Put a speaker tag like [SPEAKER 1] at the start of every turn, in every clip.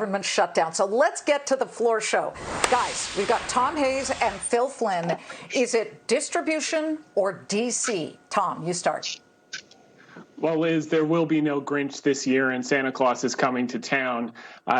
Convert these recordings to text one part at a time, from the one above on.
[SPEAKER 1] government shutdown. So let's get to the floor show. Guys, we've got Tom Hayes and Phil Flynn. Is it distribution or DC? Tom, you start.
[SPEAKER 2] Well, Liz, there will be no Grinch this year, and Santa Claus is coming to town.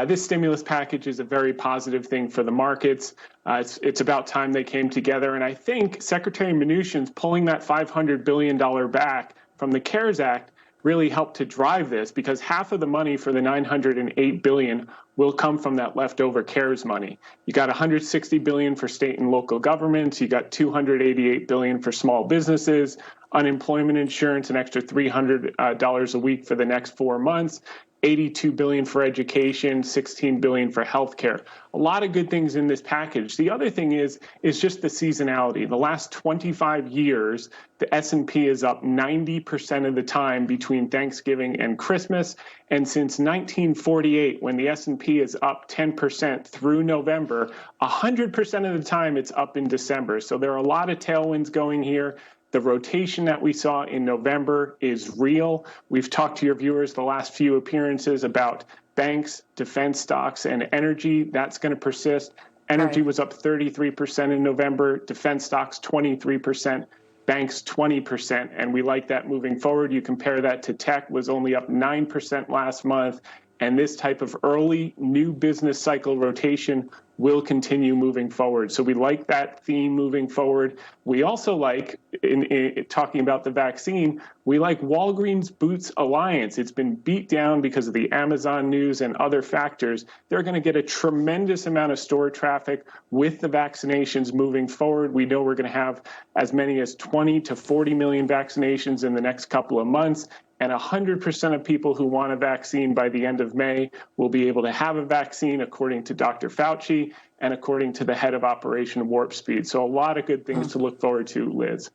[SPEAKER 2] This stimulus package is a very positive thing for the markets. It's about time they came together, and I think Secretary Mnuchin's pulling that $500 billion back from the CARES Act really helped to drive this, because half of the money for the $908 billion will come from that leftover CARES money. You got $160 billion for state and local governments. You got $288 billion for small businesses, unemployment insurance, an extra $300 a week for the next 4 months, $82 billion for education, $16 billion for healthcare. A lot of good things in this package. The other thing is just the seasonality. The last 25 years, the S&P is up 90% of the time between Thanksgiving and Christmas. And since 1948, when the S&P is up 10% through November, 100% of the time it's up in December. So there are a lot of tailwinds going here. The rotation that we saw in November is real. We've talked to your viewers the last few appearances about banks, defense stocks, and energy. That's going to persist. Energy was up 33% in November, defense stocks 23%, banks 20%, and we like that moving forward. You compare that to tech, was only up 9% last month, and this type of early new business cycle rotation will continue moving forward. So we like that theme moving forward. We also like, in talking about the vaccine, we like Walgreens Boots Alliance. It's been beat down because of the Amazon news and other factors. They're going to get a tremendous amount of store traffic with the vaccinations moving forward. We know we're going to have as many as 20 to 40 million vaccinations in the next couple of months. And 100% of people who want a vaccine by the end of May will be able to have a vaccine, according to Dr. Fauci and according to the head of Operation Warp Speed. So a lot of good things to look forward to, Liz.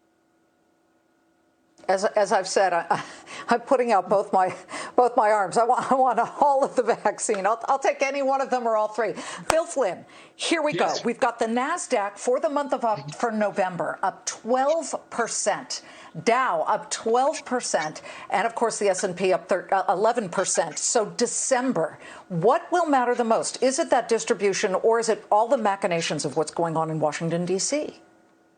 [SPEAKER 1] As I've said, I'm putting out both my arms. I want all of the vaccine. I'll take any one of them or all three. Phil Flynn, here we go. We've got the NASDAQ for the month for November up 12%. Dow up 12%, and of course the S&P up 11%. So December, what will matter the most? Is it that distribution, or is it all the machinations of what's going on in Washington, D.C.?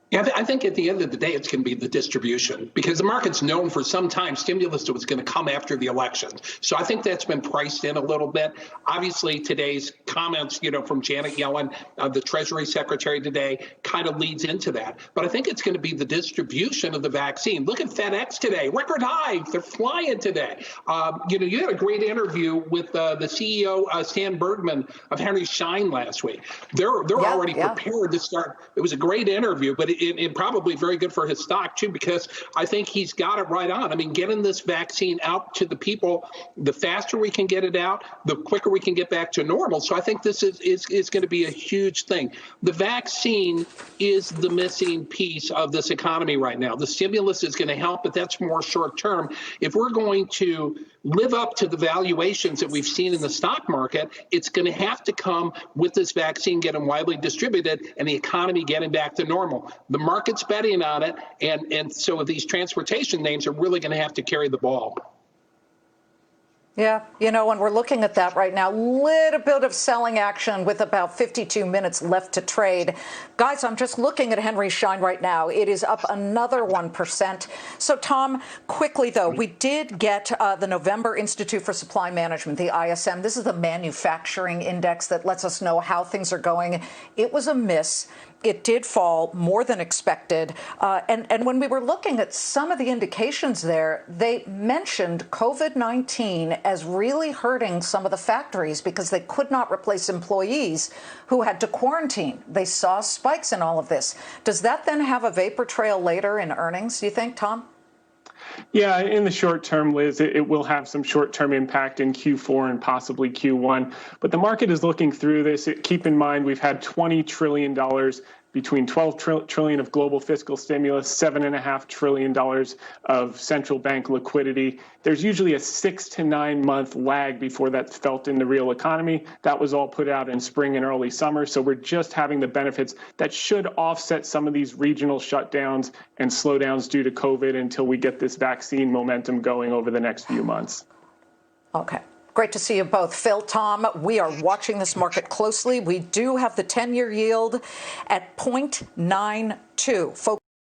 [SPEAKER 3] Yeah, I think at the end of the day, it's going to be the distribution, because the market's known for some time stimulus was going to come after the elections. So I think that's been priced in a little bit. Obviously, today's comments, from Janet Yellen, the Treasury Secretary today, kind of leads into that. But I think it's going to be the distribution of the vaccine. Look at FedEx today, record high. They're flying today. You had a great interview with the CEO, Stan Bergman of Henry Schein last week. They're already prepared to start. It was a great interview, but it probably very good for his stock, too, because I think he's got it right on. I mean, getting this vaccine out to the people, the faster we can get it out, the quicker we can get back to normal. So I think this is going to be a huge thing. The vaccine is the missing piece of this economy right now. The stimulus is going to help, but that's more short term. If we're going to live up to the valuations that we've seen in the stock market, it's going to have to come with this vaccine getting widely distributed and the economy getting back to normal. The market's betting on it, and so these transportation names are really going to have to carry the ball.
[SPEAKER 1] Yeah, when we're looking at that right now, little bit of selling action with about 52 minutes left to trade. Guys, I'm just looking at Henry Schein right now. It is up another 1%. So, Tom, quickly, though, we did get the November Institute for Supply Management, the ISM. This is the manufacturing index that lets us know how things are going. It was a miss. It did fall more than expected. And when we were looking at some of the indications there, they mentioned COVID-19 as really hurting some of the factories because they could not replace employees who had to quarantine. They saw spikes in all of this. Does that then have a vapor trail later in earnings, do you think, Tom?
[SPEAKER 2] Yeah, in the short term, Liz, it will have some short-term impact in Q4 and possibly Q1. But the market is looking through this. Keep in mind, we've had $20 trillion between $12 trillion of global fiscal stimulus, $7.5 trillion of central bank liquidity. There's usually a 6 to 9 month lag before that's felt in the real economy. That was all put out in spring and early summer. So we're just having the benefits that should offset some of these regional shutdowns and slowdowns due to COVID until we get this vaccine momentum going over the next few months.
[SPEAKER 1] Okay. Great to see you both. Phil, Tom, we are watching this market closely. We do have the 10-year yield at 0.92.